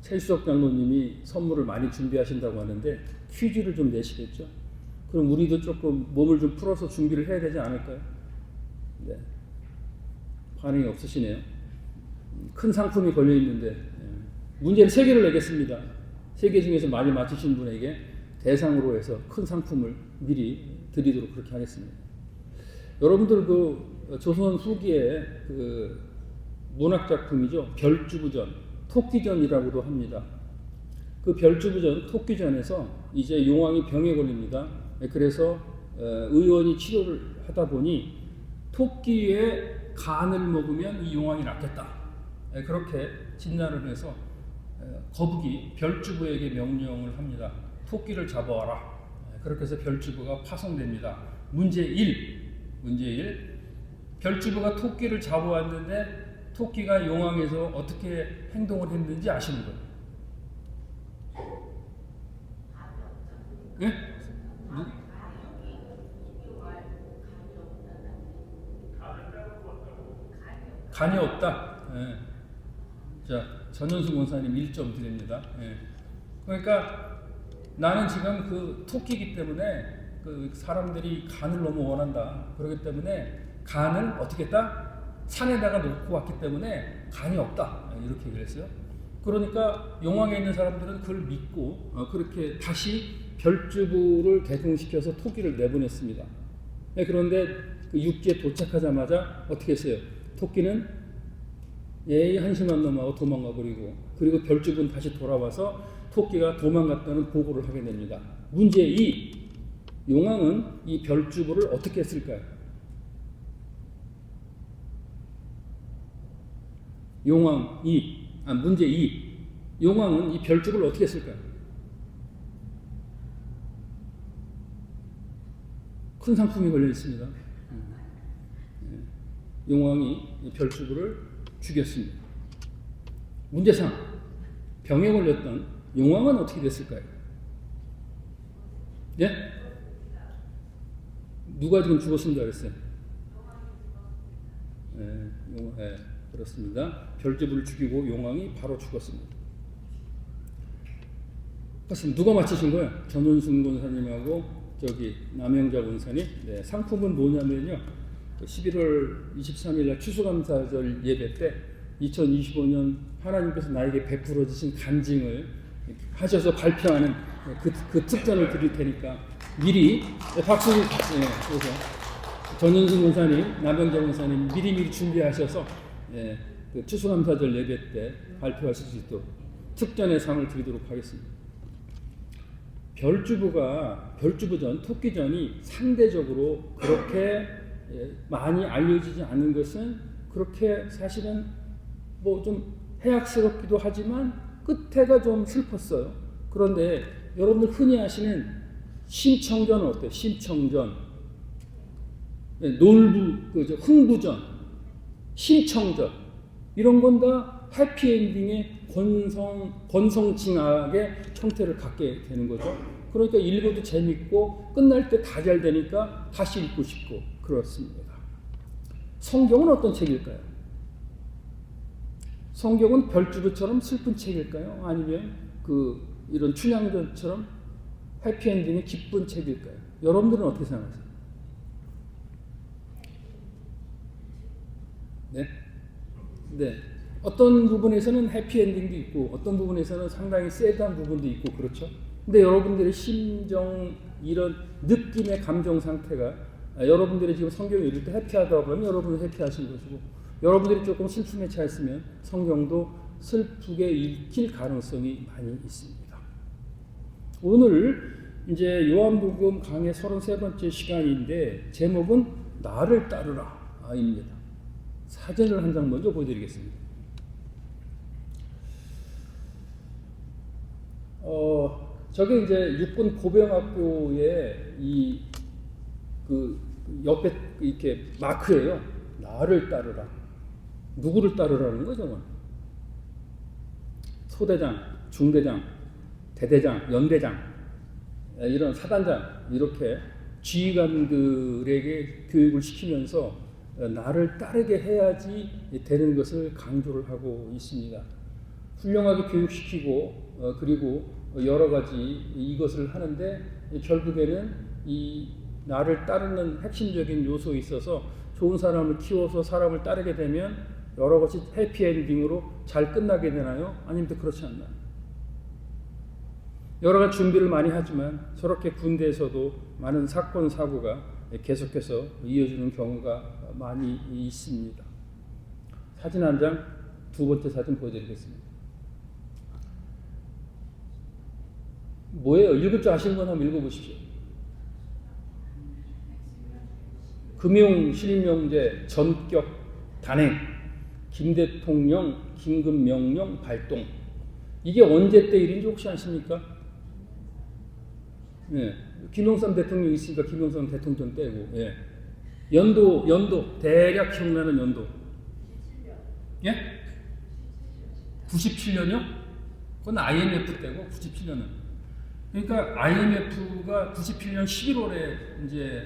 최수석 장로님이 선물을 많이 준비하신다고 하는데 퀴즈를 좀 내시겠죠? 그럼 우리도 조금 몸을 좀 풀어서 준비를 해야 되지 않을까요? 네. 반응이 없으시네요. 큰 상품이 걸려 있는데 문제는 3개를 내겠습니다. 3개 중에서 많이 맞히신 분에게 대상으로 해서 큰 상품을 미리 드리도록 그렇게 하겠습니다. 여러분들 그 조선 후기에 그 문학 작품이죠. 별주부전, 토끼전이라고도 합니다. 그 별주부전, 토끼전에서 이제 용왕이 병에 걸립니다. 그래서 의원이 치료를 하다 보니 토끼의 간을 먹으면 이 용왕이 낫겠다. 그렇게 진단을 해서 거북이 별주부에게 명령을 합니다. 토끼를 잡아와라. 그렇게 해서 별주부가 파송됩니다. 문제 1. 별주부가 토끼를 잡아왔는데 토끼가 용왕에서 어떻게 행동을 했는지 아시는 거예요? 네? 간이 없다. 네. 자, 전현수 권사님 1점 드립니다. 네. 그러니까 나는 지금 그 토끼이기 때문에 그 사람들이 간을 너무 원한다. 그렇기 때문에 간을 어떻게 했다? 산에다가 놓고 왔기 때문에 간이 없다. 이렇게 얘기를 했어요. 그러니까 용왕에 있는 사람들은 그걸 믿고 그렇게 다시 별주부를 개통시켜서 토끼를 내보냈습니다. 네, 그런데 그 육지에 도착하자마자 어떻게 했어요? 토끼는 한심한 놈하고 도망가 버리고 그리고 별주부는 다시 돌아와서 토끼가 도망갔다는 보고를 하게 됩니다. 문제 2. 용왕은 이 별주부를 어떻게 했을까요? 문제 2. 용왕은 이 별주부를 어떻게 했을까요? 큰 상품이 걸려 있습니다. 용왕이 별주부를 죽였습니다. 문제 3. 병에 걸렸던 용왕은 어떻게 됐을까요? 예? 누가 지금 죽었습니다 그랬어요? 그렇습니다. 별주부를 죽이고 용왕이 바로 죽었습니다. 그렇습니다. 누가 맞히신 거예요? 전원순 권사님하고 저기 남영자 권사님. 네, 상품은 뭐냐면요. 11월 23일 날 추수감사절 예배 때 2025년 하나님께서 나에게 베풀어 주신 간증을 하셔서 발표하는 그 특전을 드릴 테니까 미리 박수. 그래서 전현승 권사님, 남영자 권사님 미리 준비하셔서 그 추수감사절 예배 때 발표하실 수 있도록 특전의 상을 드리도록 하겠습니다. 별주부전, 토끼전이 상대적으로 그렇게 많이 알려지지 않은 것은 그렇게 사실은 뭐 좀 해악스럽기도 하지만 끝에가 좀 슬펐어요. 그런데 여러분들 흔히 아시는 심청전은 어때요? 심청전, 흥부전, 심청전 이런 건 다 해피엔딩의 권성징악의 형태를 갖게 되는 거죠. 그러니까 읽어도 재밌고 끝날 때 다 잘 되니까 다시 읽고 싶고 그렇습니다. 성경은 어떤 책일까요? 성경은 별주부처럼 슬픈 책일까요? 아니면 이런 춘향전처럼 해피엔딩의 기쁜 책일까요? 여러분들은 어떻게 생각하세요? 네. 어떤 부분에서는 해피엔딩도 있고 어떤 부분에서는 상당히 새드한 부분도 있고 그렇죠. 근데 여러분들의 심정 이런 느낌의 감정 상태가 여러분들이 지금 성경을 읽을 때 해피하다고 하면 여러분은 해피하신 것이고 여러분들이 조금 슬픔에 차있으면 성경도 슬프게 읽힐 가능성이 많이 있습니다. 오늘 이제 요한복음 강의 33번째 시간인데 제목은 나를 따르라 입니다. 사진을 한 장 먼저 보여드리겠습니다. 저게 이제 육군 고병학교의 옆에 이렇게 마크예요. 나를 따르라. 누구를 따르라는 거죠? 소대장, 중대장, 대대장, 연대장, 이런 사단장 이렇게 지휘관들에게 교육을 시키면서 나를 따르게 해야지 되는 것을 강조를 하고 있습니다. 훌륭하게 교육시키고 그리고 여러 가지 이것을 하는데 결국에는 이 나를 따르는 핵심적인 요소에 있어서 좋은 사람을 키워서 사람을 따르게 되면 여러 가지 해피엔딩으로 잘 끝나게 되나요? 아니면 또 그렇지 않나요? 여러 가지 준비를 많이 하지만 저렇게 군대에서도 많은 사건 사고가 계속해서 이어지는 경우가 많이 있습니다. 사진 한 장, 두 번째 사진 보여드리겠습니다. 뭐예요? 읽을 줄 아시는 건 한번 읽어보십시오. 금융실명제 전격 단행, 김 대통령 긴급명령 발동. 이게 언제 때 일인지 혹시 아십니까? 예, 김영삼 대통령 있으니까 김영삼 대통령 때고, 예. 연도 대략 기억나는 연도. 예? 97년이요? 그건 IMF 때고 97년은. 그러니까 IMF가 97년 11월에 이제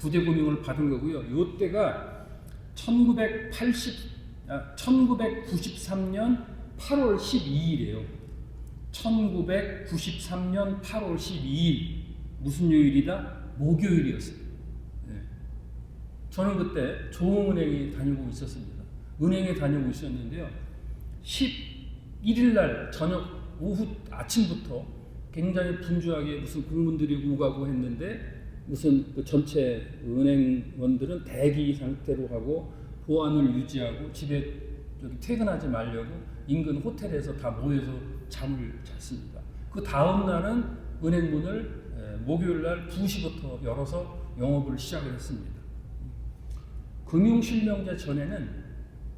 구제금융을 받은 거고요. 요 때가 1993년 8월 12일이에요. 1993년 8월 12일 무슨 요일이다? 목요일이었어요. 네. 저는 그때 조흥은행에 다니고 있었습니다. 은행에 다니고 있었는데요. 11일 날 저녁 오후 아침부터 굉장히 분주하게 무슨 공문들이 오가고 했는데 무슨 그 전체 은행원들은 대기 상태로 하고 보안을 유지하고 집에 퇴근하지 말려고 인근 호텔에서 다 모여서 잠을 잤습니다. 그 다음 날은 은행 문을 목요일 날 2시부터 열어서 영업을 시작을 했습니다. 금융실명제 전에는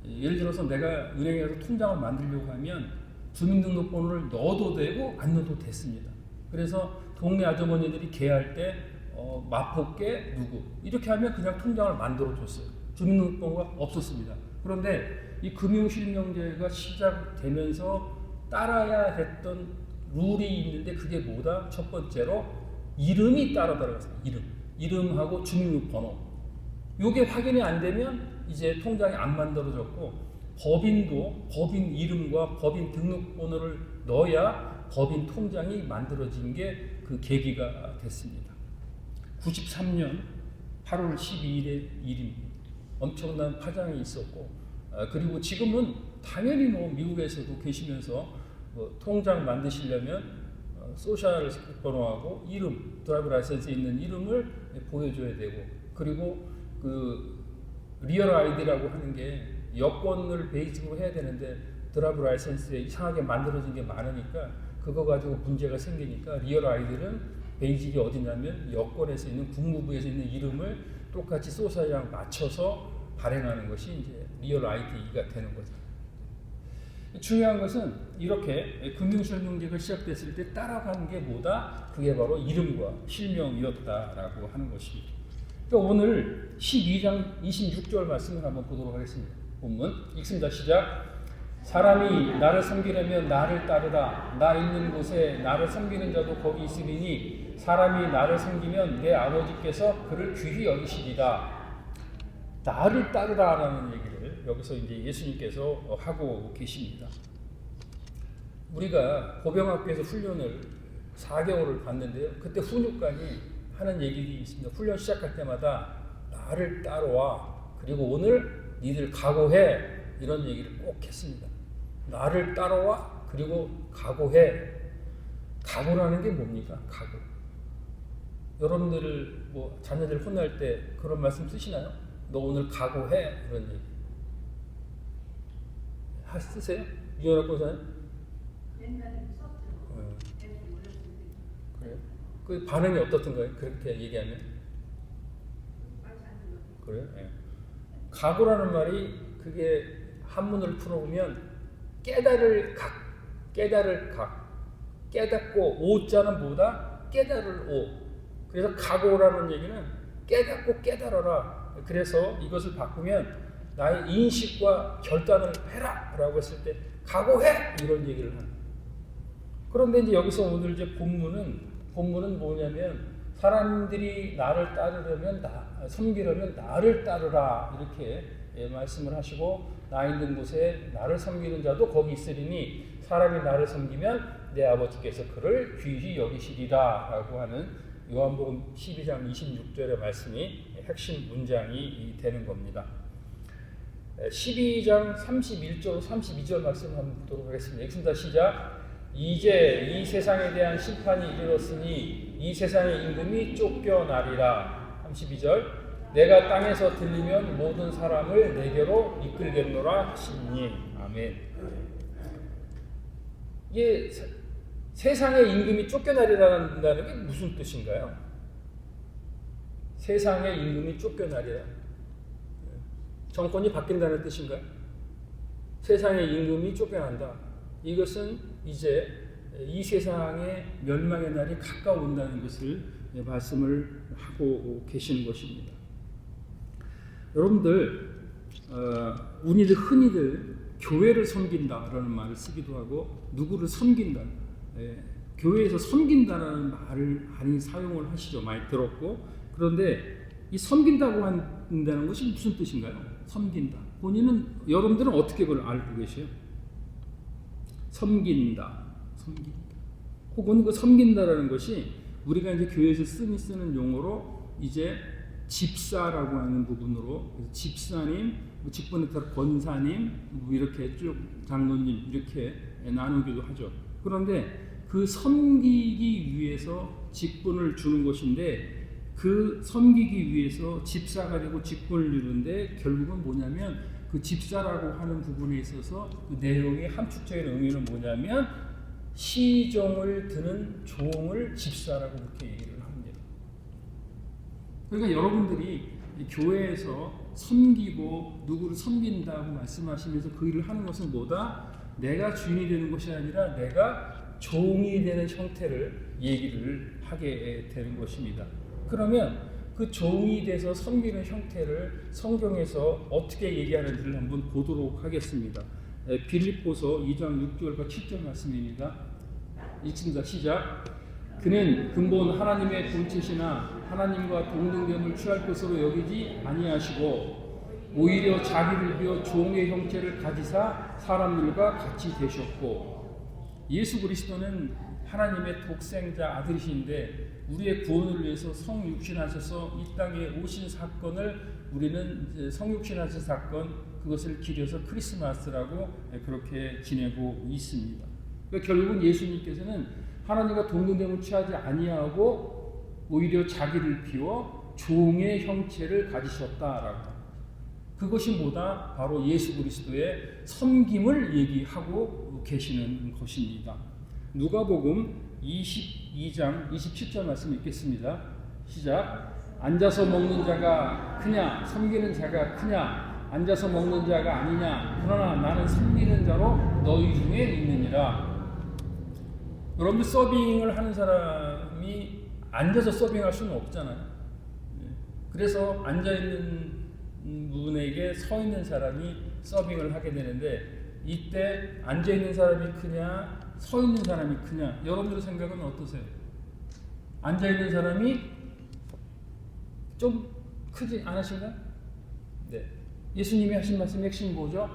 예를 들어서 내가 은행에서 통장을 만들려고 하면 주민등록번호를 넣어도 되고 안 넣어도 됐습니다. 그래서 동네 아주머니들이 개할 때 마포계 누구 이렇게 하면 그냥 통장을 만들어 줬어요. 주민등록번호가 없었습니다. 그런데 이 금융실명제가 시작되면서 따라야 했던 룰이 있는데 그게 뭐다? 첫 번째로 이름이 따로 들어갔어요. 이름하고 주민등록번호. 이게 확인이 안 되면 이제 통장이 안 만들어졌고 법인도 법인 이름과 법인 등록번호를 넣어야 법인 통장이 만들어진 게 그 계기가 됐습니다. 93년 8월 12일의 일입니다. 엄청난 파장이 있었고 그리고 지금은 당연히 뭐 미국에서도 계시면서 통장 만드시려면 소셜 번호하고 이름, 드라이브 라이센스에 있는 이름을 보여줘야 되고 그리고 그 리얼 아이디라고 하는 게 여권을 베이직으로 해야 되는데 드라이브 라이센스에 이상하게 만들어진 게 많으니까 그거 가지고 문제가 생기니까 리얼 아이디는 베이직이 어디냐면 여권에서 있는 국무부에서 있는 이름을 똑같이 소셜이랑 맞춰서 발행하는 것이 이제 리얼 아이디가 되는 거죠. 중요한 것은 이렇게 금융실명제가 시작됐을 때 따라간 게 뭐다? 그게 바로 이름과 실명이었다라고 하는 것입니다. 그러니까 오늘 12장 26절 말씀을 한번 보도록 하겠습니다. 본문 읽습니다. 시작. 사람이 나를 섬기려면 나를 따르라. 나 있는 곳에 나를 섬기는 자도 거기 있으리니 사람이 나를 섬기면 내 아버지께서 그를 귀히 여기시리라. 나를 따르라라는 얘기를 여기서 이제 예수님께서 하고 계십니다. 우리가 보병학교에서 훈련을 4개월을 갔는데요. 그때 훈육관이 하는 얘기가 있습니다. 훈련 시작할 때마다 나를 따라와. 그리고 오늘 니들 각오해. 이런 얘기를 꼭 했습니다. 나를 따라와. 그리고 각오해. 각오라는 게 뭡니까? 각오. 여러분들을 뭐 자녀들 혼날 때 그런 말씀 쓰시나요? 너 오늘 각오해. 이런 얘기. 쓰세요? 유연학 권사님? 옛날에 썼죠. 그래요? 그 반응이 어떻던가요? 그렇게 얘기하면? 그래요? 네. 각오라는 말이 그게 한문을 풀어보면 깨달을 깨닫고 오자는 뭐다? 깨달을 오. 그래서 각오라는 얘기는 깨닫고 깨달아라. 그래서 이것을 바꾸면 나의 인식과 결단을 해라 라고 했을 때 각오해! 이런 얘기를 하는. 그런데 이제 여기서 오늘 이제 본문은 뭐냐면 사람들이 나를 따르려면 섬기려면 나를 따르라 이렇게 말씀을 하시고 나 있는 곳에 나를 섬기는 자도 거기 있으리니 사람이 나를 섬기면 내 아버지께서 그를 귀히 여기시리라 라고 하는 요한복음 12장 26절의 말씀이 핵심 문장이 되는 겁니다. 12장 31절 32절 말씀 한번 보도록 하겠습니다. 읽습니다. 시작. 이제 이 세상에 대한 심판이 이르렀으니 이 세상의 임금이 쫓겨나리라. 32절. 내가 땅에서 들리면 모든 사람을 내게로 이끌겠노라 하시니. 아멘. 이게 세상의 임금이 쫓겨나리라는 게 무슨 뜻인가요? 세상의 임금이 쫓겨나리라. 정권이 바뀐다는 뜻인가요? 세상의 임금이 쫓겨난다. 이것은 이제 이 세상의 멸망의 날이 가까운다는 것을 말씀을 하고 계시는 것입니다. 여러분들 우리들 흔히들 교회를 섬긴다라는 말을 쓰기도 하고 누구를 섬긴다, 교회에서 섬긴다라는 말을 많이 사용을 하시죠. 많이 들었고, 그런데 이 섬긴다고 한다는 것이 무슨 뜻인가요? 섬긴다. 여러분들은 어떻게 그걸 알고 계세요? 섬긴다. 혹은 그 섬긴다라는 것이 우리가 이제 교회에서 쓰는 용어로 이제 집사라고 하는 부분으로 집사님, 직분에 따라 권사님, 이렇게 쭉 장로님 이렇게 나누기도 하죠. 그런데 그 섬기기 위해서 직분을 주는 것인데 그 섬기기 위해서 집사가 되고 직분을 주는데 결국은 뭐냐면 그 집사라고 하는 부분에 있어서 그 내용의 함축적인 의미는 뭐냐면 시종을 드는 종을 집사라고 그렇게 얘기를 합니다. 그러니까 여러분들이 교회에서 섬기고 누구를 섬긴다고 말씀하시면서 그 일을 하는 것은 뭐다? 내가 주인이 되는 것이 아니라 내가 종이 되는 형태를 얘기를 하게 되는 것입니다. 그러면 그 종이 돼서 섬기는 형태를 성경에서 어떻게 얘기하는지를 한번 보도록 하겠습니다. 빌립보서 2장 6절과 7절 말씀입니다. 읽습니다. 시작. 그는 근본 하나님의 본체시나 하나님과 동등됨을 취할 것으로 여기지 아니하시고 오히려 자기를 비워 종의 형체를 가지사 사람들과 같이 되셨고, 예수 그리스도는 하나님의 독생자 아들이신데 우리의 구원을 위해서 성육신하셔서 이 땅에 오신 사건을 우리는 성육신하신 사건, 그것을 기려서 크리스마스라고 그렇게 지내고 있습니다. 그러니까 결국은 예수님께서는 하나님과 동등됨을 취하지 아니하고 오히려 자기를 비워 종의 형체를 가지셨다라고. 그것이 뭐다? 바로 예수 그리스도의 섬김을 얘기하고 계시는 것입니다. 누가복음 22장 27절 말씀 읽겠습니다. 시작. 앉아서 먹는 자가 크냐 섬기는 자가 크냐, 앉아서 먹는 자가 아니냐, 그러나 나는 섬기는 자로 너희 중에 있느니라. 여러분들 서빙을 하는 사람이 앉아서 서빙할 수는 없잖아요. 그래서 앉아있는 분에게 서 있는 사람이 서빙을 하게 되는데, 이때 앉아있는 사람이 크냐 서 있는 사람이 크냐, 여러분들 생각은 어떠세요? 앉아있는 사람이 좀 크지 않으신가? 네. 예수님이 하신 말씀 핵심 뭐죠?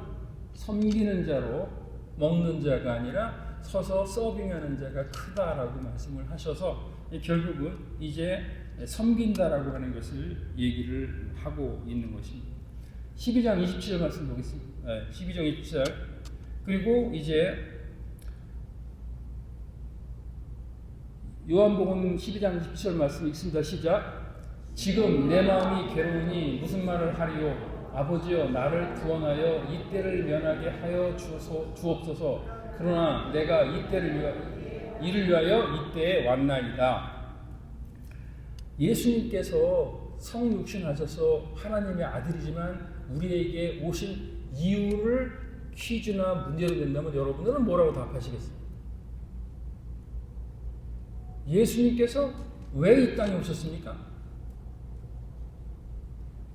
섬기는 자로 먹는 자가 아니라 서서 서빙하는 자가 크다라고 말씀을 하셔서 결국은 이제 섬긴다라고 하는 것을 얘기를 하고 있는 것입니다. 12장 27절 말씀 보겠습니다. 12장 27절. 그리고 이제 요한복음 12장 27절 말씀 읽습니다. 시작. 지금 내 마음이 괴로우니 무슨 말을 하리요? 아버지여, 나를 구원하여 이 때를 면하게 하여 주옵소서. 그러나 내가 이를 위하여 이때에 왔나이다. 예수님께서 성육신하셔서 하나님의 아들이지만 우리에게 오신 이유를 퀴즈나 문제로 낸다면 여러분들은 뭐라고 답하시겠어요? 예수님께서 왜 이 땅에 오셨습니까?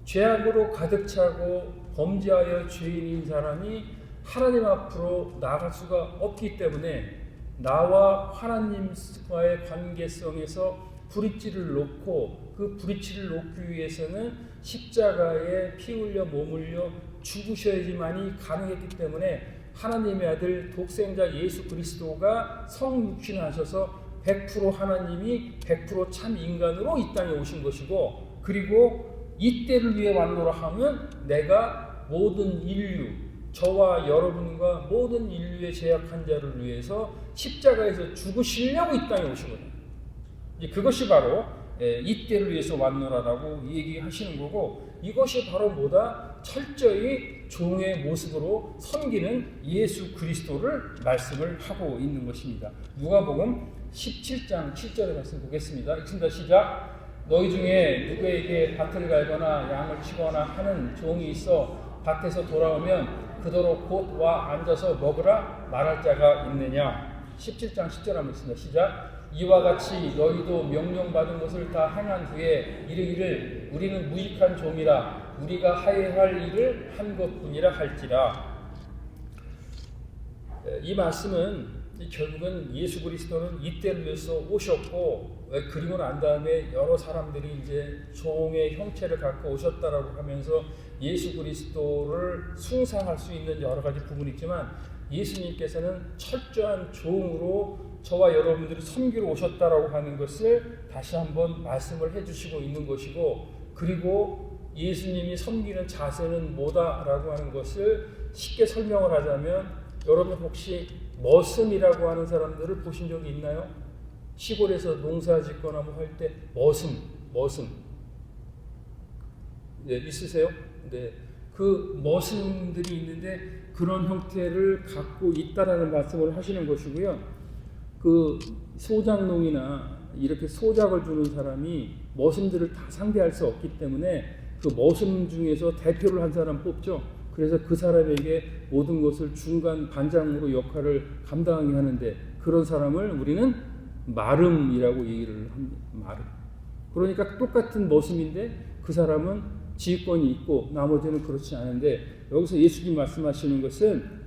죄악으로 가득 차고 범죄하여 죄인인 사람이 하나님 앞으로 나아갈 수가 없기 때문에 나와 하나님과의 관계성에서 브릿지를 놓고 그 브릿지를 놓기 위해서는 십자가에 피 흘려 몸 흘려 죽으셔야지만이 가능했기 때문에 하나님의 아들 독생자 예수 그리스도가 성육신하셔서 100% 하나님이 100% 참 인간으로 이 땅에 오신 것이고, 그리고 이때를 위해 왔노라 하면 내가 모든 인류, 저와 여러분과 모든 인류의 죄악한 자를 위해서 십자가에서 죽으시려고 이 땅에 오신 거예요. 이제 그것이 바로 이때를 위해서 왔노라라고 얘기하시는 거고, 이것이 바로 뭐다? 철저히 종의 모습으로 섬기는 예수 그리스도를 말씀을 하고 있는 것입니다. 누가복음 17장 7절의 말씀 보겠습니다. 읽습니다. 시작. 너희 중에 누구에게 밭을 갈거나 양을 치거나 하는 종이 있어 밭에서 돌아오면 그더러 곧 와 앉아서 먹으라 말할 자가 있느냐. 17장 10절 한번 읽습니다. 시작. 이와 같이 너희도 명령받은 것을 다 행한 후에 이르기를 우리는 무익한 종이라 우리가 하여야 할 일을 한 것뿐이라 할지라. 이 말씀은 결국은 예수 그리스도는 이때를 위해서 오셨고, 그리고 난 다음에 여러 사람들이 이제 종의 형체를 갖고 오셨다라고 하면서 예수 그리스도를 숭상할 수 있는 여러 가지 부분이 있지만, 예수님께서는 철저한 종으로 저와 여러분들이 섬기러 오셨다라고 하는 것을 다시 한번 말씀을 해주시고 있는 것이고, 그리고 예수님이 섬기는 자세는 뭐다라고 하는 것을 쉽게 설명을 하자면, 여러분 혹시 머슴이라고 하는 사람들을 보신 적이 있나요? 시골에서 농사 짓거나 뭐 할 때 머슴 네, 있으세요? 네, 그 머슴들이 있는데 그런 형태를 갖고 있다라는 말씀을 하시는 것이고요. 그 소작농이나 이렇게 소작을 주는 사람이 머슴들을 다 상대할 수 없기 때문에 그 머슴 중에서 대표를 한 사람 뽑죠. 그래서 그 사람에게 모든 것을 중간 반장으로 역할을 감당하게 하는데, 그런 사람을 우리는 마름이라고 얘기를 합니다. 마름. 그러니까 똑같은 머슴인데 그 사람은 지휘권이 있고 나머지는 그렇지 않은데, 여기서 예수님 말씀하시는 것은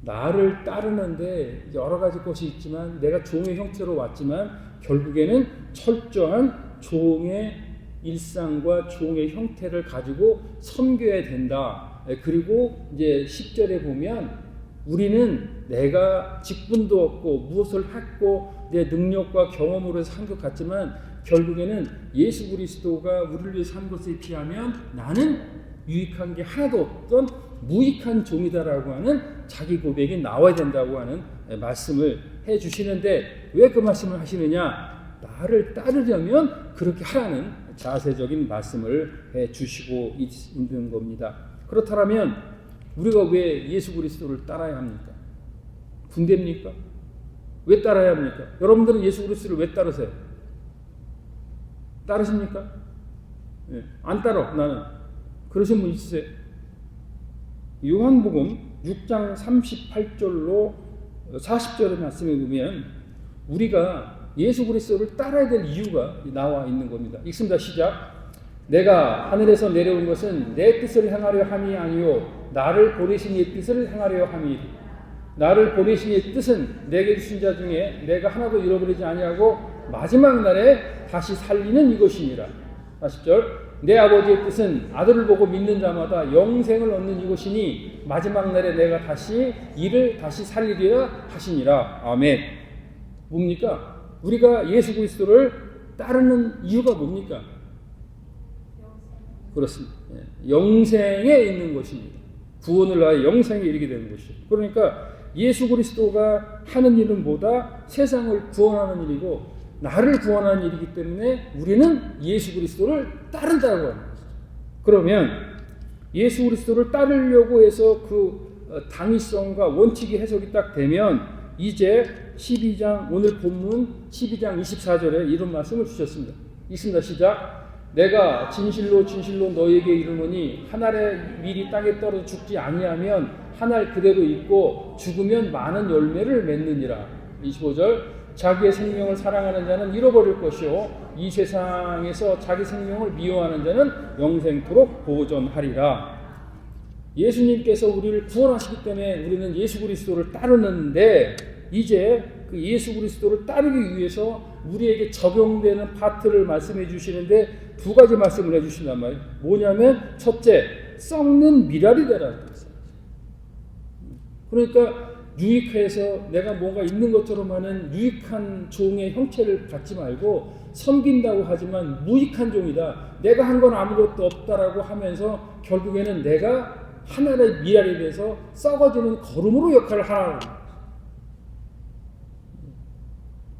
나를 따르는데 여러 가지 것이 있지만 내가 종의 형태로 왔지만 결국에는 철저한 종의 일상과 종의 형태를 가지고 섬겨야 된다. 그리고 이제 10절에 보면 우리는 내가 직분도 없고 무엇을 했고 내 능력과 경험으로 해서 한 것 같지만 결국에는 예수 그리스도가 우리를 위해서 한 것에 비하면 나는 유익한 게 하나도 없던 무익한 종이다라고 하는 자기 고백이 나와야 된다고 하는 말씀을 해주시는데, 왜 그 말씀을 하시느냐? 나를 따르려면 그렇게 하라는 자세적인 말씀을 해주시고 있는 겁니다. 그렇다면 우리가 왜 예수 그리스도를 따라야 합니까? 군대입니까? 왜 따라야 합니까? 여러분들은 예수 그리스도를 왜 따르세요? 따르십니까? 네. 안 따라 나는. 그러신 분 있으세요? 요한복음 6장 38절로 40절의 말씀에 보면 우리가 예수 그리스도를 따라야 될 이유가 나와 있는 겁니다. 읽습니다. 시작. 내가 하늘에서 내려온 것은 내 뜻을 행하려 함이 아니요 나를 보내신 이의 뜻을 행하려 함이니, 나를 보내신 이의 뜻은 내게 주신 자 중에 내가 하나도 잃어버리지 아니하고 마지막 날에 다시 살리는 이것이니라. 40절. 내 아버지의 뜻은 아들을 보고 믿는 자마다 영생을 얻는 이것이니 마지막 날에 내가 이를 다시 살리리라 하시니라. 아멘. 뭡니까? 우리가 예수 그리스도를 따르는 이유가 뭡니까? 그렇습니다. 영생에 있는 것입니다. 구원을 위하여 영생에 이르게 되는 것이죠. 그러니까 예수 그리스도가 하는 일은 뭐다? 세상을 구원하는 일이고 나를 구원하는 일이기 때문에 우리는 예수 그리스도를 따른다고 하는 거죠. 그러면 예수 그리스도를 따르려고 해서 그 당위성과 원칙이 해석이 딱 되면 이제 12장 오늘 본문 12장 24절에 이런 말씀을 주셨습니다. 읽습니다. 시작. 내가 진실로 진실로 너희에게 이르노니 한 알의 밀이 땅에 떨어져 죽지 아니하면 한 알 그대로 있고 죽으면 많은 열매를 맺느니라. 25절. 자기의 생명을 사랑하는 자는 잃어버릴 것이요 이 세상에서 자기 생명을 미워하는 자는 영생토록 보존하리라. 예수님께서 우리를 구원하시기 때문에 우리는 예수 그리스도를 따르는데, 이제 그 예수 그리스도를 따르기 위해서 우리에게 적용되는 파트를 말씀해 주시는데 두 가지 말씀을 해 주신단 말이에요. 뭐냐면 첫째, 썩는 미랄이 되라는 거예요. 그러니까 유익해서 내가 뭔가 있는 것처럼 하는 유익한 종의 형체를 갖지 말고 섬긴다고 하지만 무익한 종이다. 내가 한 건 아무것도 없다라고 하면서 결국에는 내가 하나의 미랄이 돼서 썩어지는 거름으로 역할을 하라는 거예요.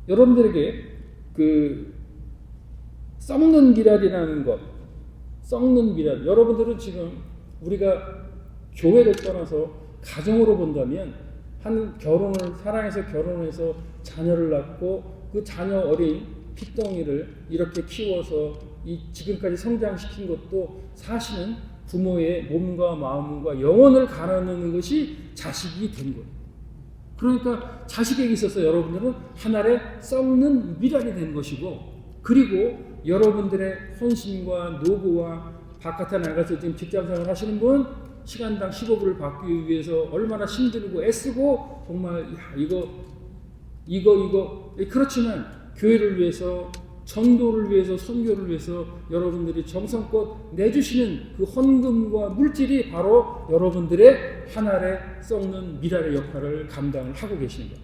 여러분들에게 그 썩는 미랄이라는 것, 썩는 미랄. 여러분들은 지금 우리가 교회를 떠나서 가정으로 본다면 한 결혼을 사랑해서 결혼해서 자녀를 낳고 그 자녀 어린 핏덩이를 이렇게 키워서 이 지금까지 성장시킨 것도 사실은 부모의 몸과 마음과 영혼을 가르는 것이 자식이 된 거예요. 그러니까 자식에게 있어서 여러분들은 하나의 썩는 미랄이 된 것이고, 그리고 여러분들의 헌신과 노고와 바깥에 나가서 지금 직장생활 하시는 분 시간당 15불을 받기 위해서 얼마나 힘들고 애쓰고 정말 이거 그렇지만 교회를 위해서 전도를 위해서 선교를 위해서 여러분들이 정성껏 내주시는 그 헌금과 물질이 바로 여러분들의 하나의 썩는 미랄의 역할을 감당을 하고 계시는 거예요.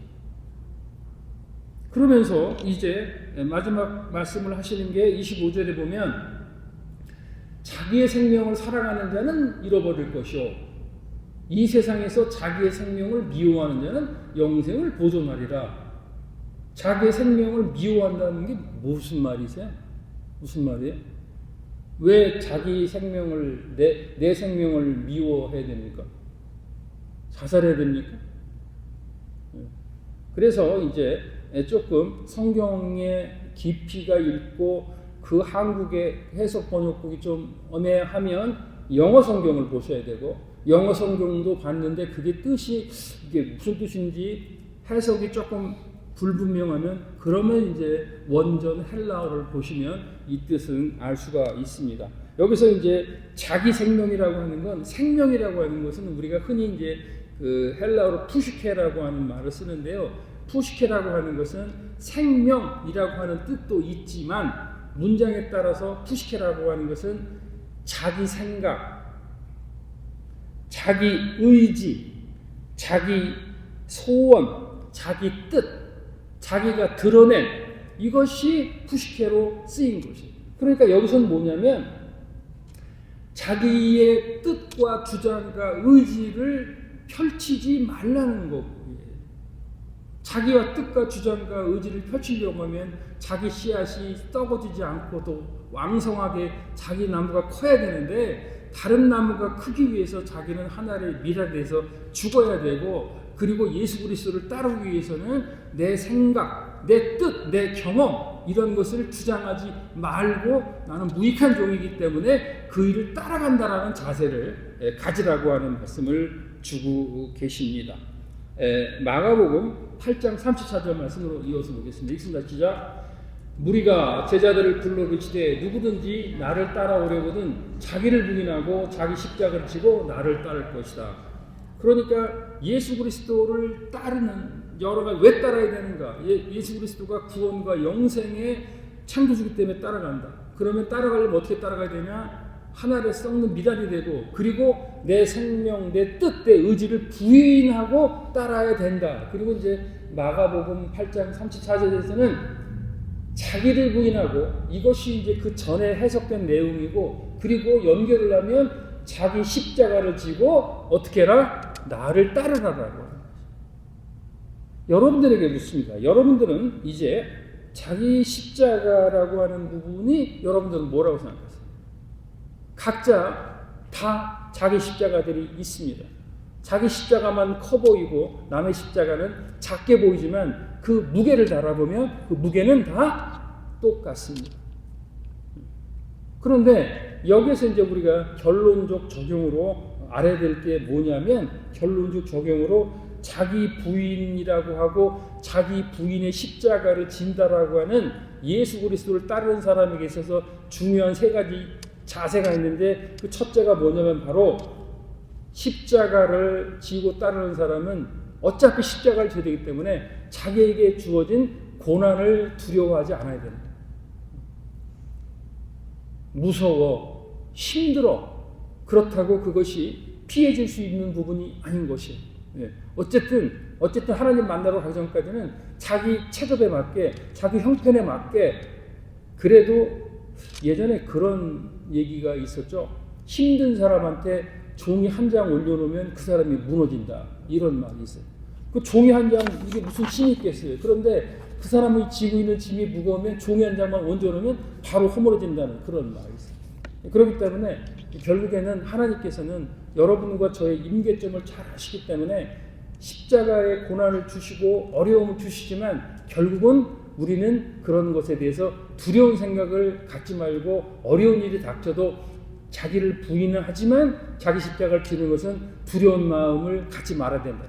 그러면서 이제 마지막 말씀을 하시는 게 25절에 보면 자기의 생명을 사랑하는 자는 잃어버릴 것이요 이 세상에서 자기의 생명을 미워하는 자는 영생을 보존하리라. 자기의 생명을 미워한다는 게 무슨 말이세요? 무슨 말이에요? 왜 자기 생명을 내 생명을 미워해야 됩니까? 자살해야 됩니까? 그래서 이제 조금 성경의 깊이가 있고 그 한국의 해석 번역국이 좀 엄해하면 영어 성경을 보셔야 되고, 영어 성경도 봤는데 그게 뜻이 이게 무슨 뜻인지 해석이 조금 불분명하면 그러면 이제 원전 헬라어를 보시면 이 뜻은 알 수가 있습니다. 여기서 이제 자기 생명이라고 하는 건, 생명이라고 하는 것은 우리가 흔히 이제 그 헬라어로 푸시케라고 하는 말을 쓰는데요. 푸시케라고 하는 것은 생명이라고 하는 뜻도 있지만 문장에 따라서 푸시케라고 하는 것은 자기 생각, 자기 의지, 자기 소원, 자기 뜻, 자기가 드러낸 이것이 푸시케로 쓰인 것이에요. 그러니까 여기서는 뭐냐면 자기의 뜻과 주장과 의지를 펼치지 말라는 거고, 자기와 뜻과 주장과 의지를 펼치려고 하면 자기 씨앗이 썩어지지 않고 또 왕성하게 자기 나무가 커야 되는데, 다른 나무가 크기 위해서 자기는 하나의 미랄에 대해서 죽어야 되고, 그리고 예수 그리스도를 따르기 위해서는 내 생각, 내 뜻, 내 경험 이런 것을 주장하지 말고 나는 무익한 종이기 때문에 그 일을 따라간다라는 자세를 가지라고 하는 말씀을 주고 계십니다. 마가복음 8장 34절 말씀으로 이어서 보겠습니다. 읽습니다. 시작. 무리가 제자들을 불러 그치되 누구든지 나를 따라오려거든 자기를 부인하고 자기 십자가를 지고 나를 따를 것이다. 그러니까 예수 그리스도를 따르는, 여러 가지 왜 따라야 되는가? 예수 그리스도가 구원과 영생의 창조주기 때문에 따라간다. 그러면 따라가려면 어떻게 따라가야 되냐? 하나를 썩는 미랄이 되고, 그리고 내 생명, 내 뜻, 내 의지를 부인하고 따라야 된다. 그리고 이제 마가복음 8장 34절에서는 자기를 부인하고, 이것이 이제 그 전에 해석된 내용이고, 그리고 연결을 하면 자기 십자가를 지고 어떻게 해라? 나를 따르라라고. 여러분들에게 묻습니다. 여러분들은 이제 자기 십자가라고 하는 부분이 여러분들은 뭐라고 생각하세요? 각자 다 자기 십자가들이 있습니다. 자기 십자가만 커 보이고 남의 십자가는 작게 보이지만 그 무게를 달아보면 그 무게는 다 똑같습니다. 그런데 여기서 이제 우리가 결론적 적용으로 알아야 될 게 뭐냐면, 결론적 적용으로 자기 부인이라고 하고 자기 부인의 십자가를 진다라고 하는 예수 그리스도를 따르는 사람에게 있어서 중요한 세 가지 자세가 있는데, 그 첫째가 뭐냐면 바로 십자가를 지고 따르는 사람은 어차피 십자가를 져야 되기 때문에 자기에게 주어진 고난을 두려워하지 않아야 됩니다. 무서워, 힘들어, 그렇다고 그것이 피해질 수 있는 부분이 아닌 것이에요. 예. 어쨌든 하나님 만나러 가기 전까지는 자기 체급에 맞게, 자기 형편에 맞게, 그래도 예전에 그런 얘기가 있었죠. 힘든 사람한테 종이 한 장 올려놓으면 그 사람이 무너진다, 이런 말이 있어요. 그 종이 한 장, 이게 무슨 힘이 있겠어요. 그런데 그 사람이 지고 있는 짐이 무거우면 종이 한 장만 얹어놓으면 바로 허물어진다는 그런 말이 있어요. 그렇기 때문에 결국에는 하나님께서는 여러분과 저의 임계점을 잘 아시기 때문에 십자가의 고난을 주시고 어려움을 주시지만 결국은 우리는 그런 것에 대해서 두려운 생각을 갖지 말고, 어려운 일이 닥쳐도 자기를 부인을 하지만 자기 십자가를 지는 것은 두려운 마음을 갖지 말아야 된다.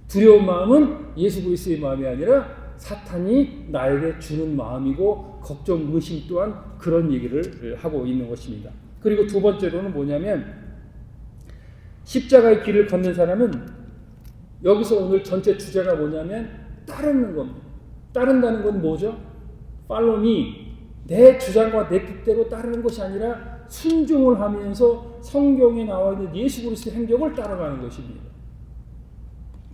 두려운 마음은 예수 그리스도의 마음이 아니라 사탄이 나에게 주는 마음이고, 걱정, 의심 또한 그런 얘기를 하고 있는 것입니다. 그리고 두 번째로는 뭐냐면, 십자가의 길을 걷는 사람은, 여기서 오늘 전체 주제가 뭐냐면 따르는 겁니다. 따른다는 건 뭐죠? Follow me. 내 주장과 내 뜻대로 따르는 것이 아니라 순종을 하면서 성경에 나와 있는 예수 그리스도의 행적을 따라가는 것입니다.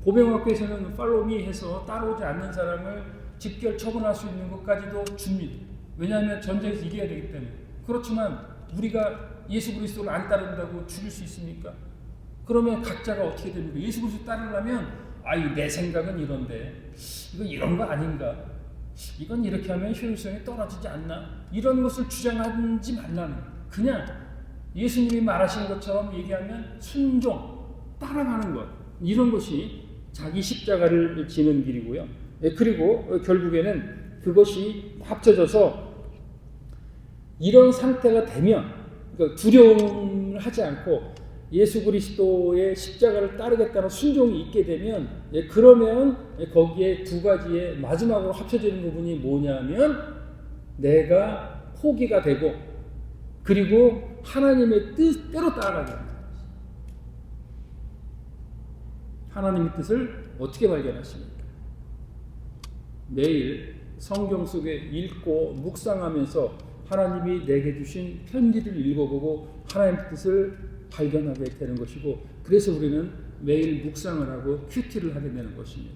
보병학교에서는 Follow me 해서 따라오지 않는 사람을 직결 처분할 수 있는 것까지도 줍니다. 왜냐하면 전쟁에서 이겨야 되기 때문에. 그렇지만 우리가 예수 그리스도를 안 따른다고 죽일 수 있습니까? 그러면 각자가 어떻게 됩니까? 예수 그리스도 따르려면 내 생각은 이런데 이거 이런 거 아닌가? 이건 이렇게 하면 효율성이 떨어지지 않나? 이런 것을 주장하지 말라는, 그냥 예수님이 말하신 것처럼 얘기하면 순종, 따라가는 것, 이런 것이 자기 십자가를 지는 길이고요. 그리고 결국에는 그것이 합쳐져서 이런 상태가 되면, 그러니까 두려움을 하지 않고 예수 그리스도의 십자가를 따르겠다는 순종이 있게 되면, 그러면 거기에 두 가지의 마지막으로 합쳐지는 부분이 뭐냐면, 내가 포기가 되고 그리고 하나님의 뜻대로 따라가게 됩니다. 하나님의 뜻을 어떻게 발견하십니까? 매일 성경 속에 읽고 묵상하면서 하나님이 내게 주신 편지를 읽어보고 하나님의 뜻을 발견하게 되는 것이고, 그래서 우리는 매일 묵상을 하고 큐티를 하게 되는 것입니다.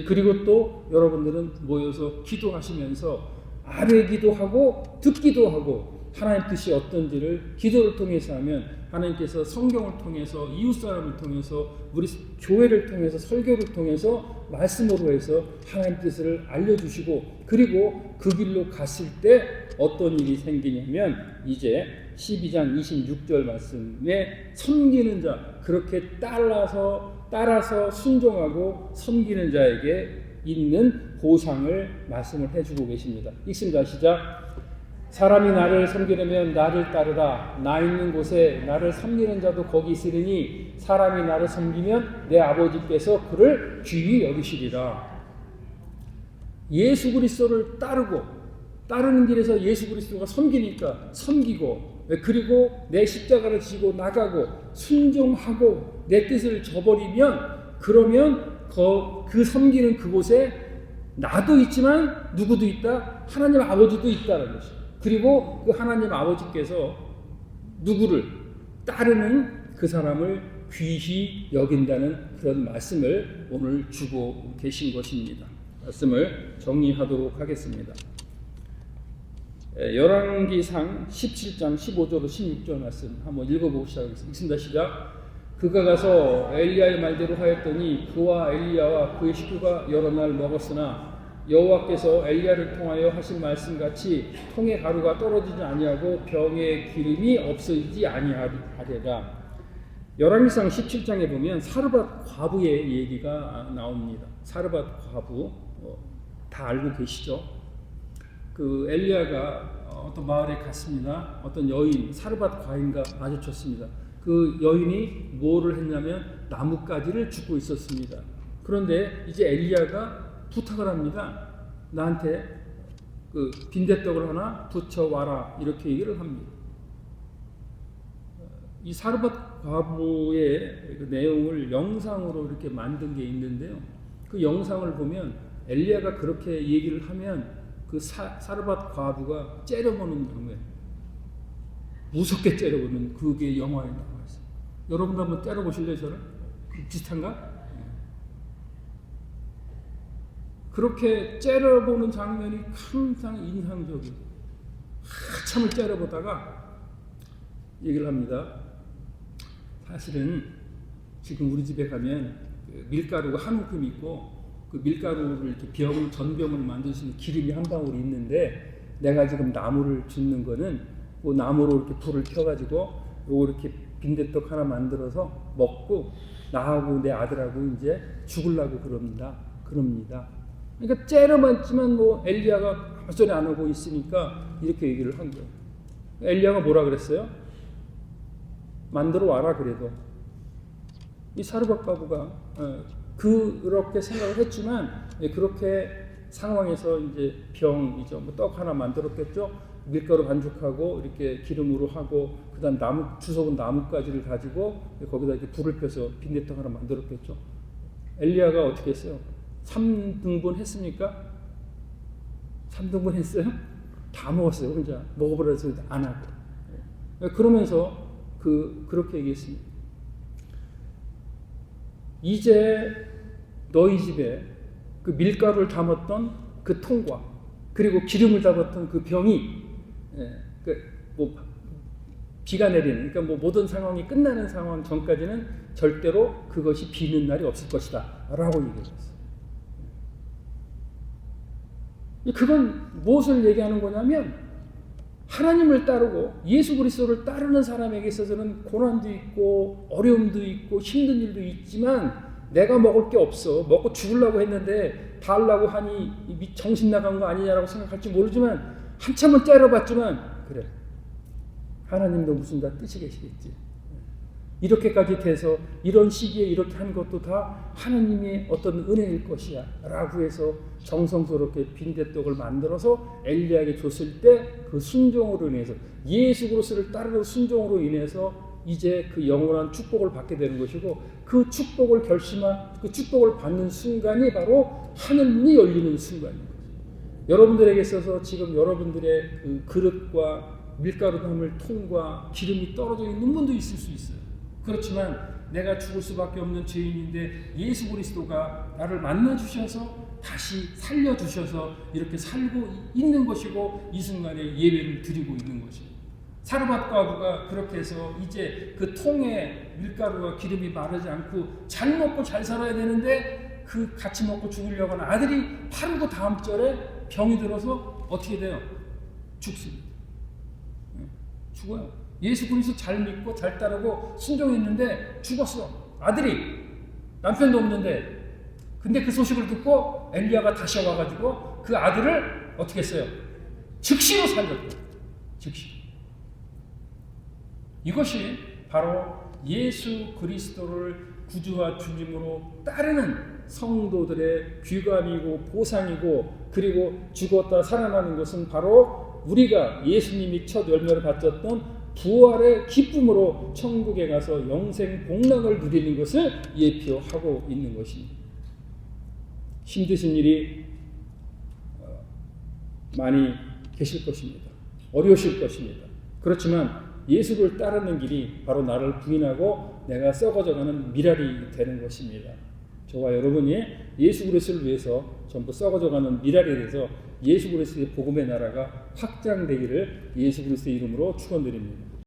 그리고 또 여러분들은 모여서 기도하시면서 아뢰기도 하고 듣기도 하고, 하나님 뜻이 어떤지를 기도를 통해서 하면 하나님께서 성경을 통해서, 이웃사람을 통해서, 우리 교회를 통해서, 설교를 통해서 말씀으로 해서 하나님 뜻을 알려주시고, 그리고 그 길로 갔을 때 어떤 일이 생기냐면, 이제 12장 26절 말씀에 섬기는 자, 그렇게 따라서 순종하고 섬기는 자에게 있는 보상을 말씀을 해주고 계십니다. 읽습니다. 시작. 사람이 나를 섬기려면 나를 따르라. 나 있는 곳에 나를 섬기는 자도 거기 있으리니 사람이 나를 섬기면 내 아버지께서 그를 귀히 여기시리라. 예수 그리스도를 따르는 길에서 예수 그리스도가 섬기니까 섬기고, 그리고 내 십자가를 지고 나가고 순종하고 내 뜻을 저버리면, 그러면 그 섬기는 그곳에 나도 있지만 누구도 있다? 하나님 아버지도 있다는 것이죠. 그리고 그 하나님 아버지께서 누구를 따르는 그 사람을 귀히 여긴다는 그런 말씀을 오늘 주고 계신 것입니다. 말씀을 정리하도록 하겠습니다. 열왕기상 17장 15절로 16절 말씀 한번 읽어보고 시작하겠습니다. 읽습니다. 시작. 그가 가서 엘리야의 말대로 하였더니 그와 엘리야와 그의 식구가 여러 날 먹었으나 여호와께서 엘리야를 통하여 하신 말씀같이 통의 가루가 떨어지지 아니하고 병에 기름이 없어지지 아니하리라. 열왕기상 17장에 보면 사르밧 과부의 얘기가 나옵니다. 사르밧 과부 다 알고 계시죠? 그 엘리야가 어떤 마을에 갔습니다. 어떤 여인 사르밧 과인과 마주쳤습니다. 그 여인이 뭐를 했냐면 나뭇가지를 줍고 있었습니다. 그런데 이제 엘리야가 부탁을 합니다. 나한테 그 빈대떡을 하나 붙여와라, 이렇게 얘기를 합니다. 이 사르밧 과부의 그 내용을 영상으로 이렇게 만든 게 있는데요. 그 영상을 보면 엘리야가 그렇게 얘기를 하면 그 사르밧 과부가 째려보는 장면. 무섭게 째려보는 그게 영화에 나와 있어요. 여러분도 한번 째려보실래요, 저를? 비슷한가? 그렇게 째려보는 장면이 항상 인상적이고 한참을 째려보다가 얘기를 합니다. 사실은 지금 우리 집에 가면 그 밀가루가 한 움큼 있고 그 밀가루를 이렇게 전병을 만들 수 있는 기름이 한 방울 있는데 내가 지금 나무를 줍는 거는 그 나무로 이렇게 불을 켜가지고 요거 이렇게 빈대떡 하나 만들어서 먹고 나하고 내 아들하고 이제 죽으려고 그럽니다. 그러니까 째려봤지만 뭐 엘리야가 아무 소리 안 하고 있으니까 이렇게 얘기를 한 거예요. 엘리야가 뭐라 그랬어요? 만들어 와라 그래도. 이 사르밧 과부가 그렇게 생각을 했지만 그렇게 상황에서 이제 병이죠. 뭐 떡 하나 만들었겠죠. 밀가루 반죽하고 이렇게 기름으로 하고 그다음 주워온 나뭇가지를 가지고 거기다 이렇게 불을 펴서 빈대떡 하나 만들었겠죠. 엘리야가 어떻게 했어요? 3등분 했습니까? 3등분 했어요? 다 먹었어요. 혼자 먹어보라 해서 안 하고. 그러면서 그렇게 얘기했습니다. 이제 너희 집에 그 밀가루를 담았던 그 통과 그리고 기름을 담았던 그 병이 비가 내리는 그러니까 모든 상황이 끝나는 상황 전까지는 절대로 그것이 비는 날이 없을 것이다 라고 얘기했어요. 그건 무엇을 얘기하는 거냐면 하나님을 따르고 예수 그리스도를 따르는 사람에게 있어서는 고난도 있고 어려움도 있고 힘든 일도 있지만 내가 먹을 게 없어 먹고 죽으려고 했는데 다 하려고 하니 정신 나간 거 아니냐라고 생각할지 모르지만 한참은 째려봤지만 그래 하나님도 무슨 다 뜻이 계시겠지. 이렇게까지 돼서 이런 시기에 이렇게 한 것도 다 하나님의 어떤 은혜일 것이야 라고 해서 정성스럽게 빈대떡을 만들어서 엘리야에게 줬을 때 그 순종으로 인해서 예수 그리스도를 따르는 순종으로 인해서 이제 그 영원한 축복을 받게 되는 것이고 그 축복을 그 축복을 받는 순간이 바로 하늘문이 열리는 순간인 거죠. 여러분들에게 있어서 지금 여러분들의 그 그릇과 밀가루 담을 통과 기름이 떨어져 있는 분도 있을 수 있어요. 그렇지만 내가 죽을 수밖에 없는 죄인인데 예수 그리스도가 나를 만나 주셔서 다시 살려 주셔서 이렇게 살고 있는 것이고 이 순간에 예배를 드리고 있는 것입니다. 사르밧 과부가 그렇게 해서 이제 그 통에 밀가루와 기름이 마르지 않고 잘 먹고 잘 살아야 되는데 그 같이 먹고 죽으려고 하는 아들이 바로 그 다음 절에 병이 들어서 어떻게 돼요? 죽습니다. 죽어요. 예수 그리스도 잘 믿고 잘 따르고 순종했는데 죽었어. 아들이 남편도 없는데 근데 그 소식을 듣고 엘리야가 다시 와가지고 그 아들을 어떻게 했어요? 즉시로 살렸고 즉시. 이것이 바로 예수 그리스도를 구주와 주님으로 따르는 성도들의 귀감이고 보상이고 그리고 죽었다 살아나는 것은 바로 우리가 예수님이 첫 열매를 바쳤던 부활의 기쁨으로 천국에 가서 영생 복락을 누리는 것을 예표하고 있는 것입니다. 힘드신 일이 많이 계실 것입니다. 어려우실 것입니다. 그렇지만 예수를 따르는 길이 바로 나를 부인하고 내가 썩어져가는 미랄이 되는 것입니다. 저와 여러분이 예수 그리스도를 위해서 전부 썩어져가는 미랄이 돼서 예수 그리스도의 복음의 나라가 확장되기를 예수 그리스도의 이름으로 축원드립니다.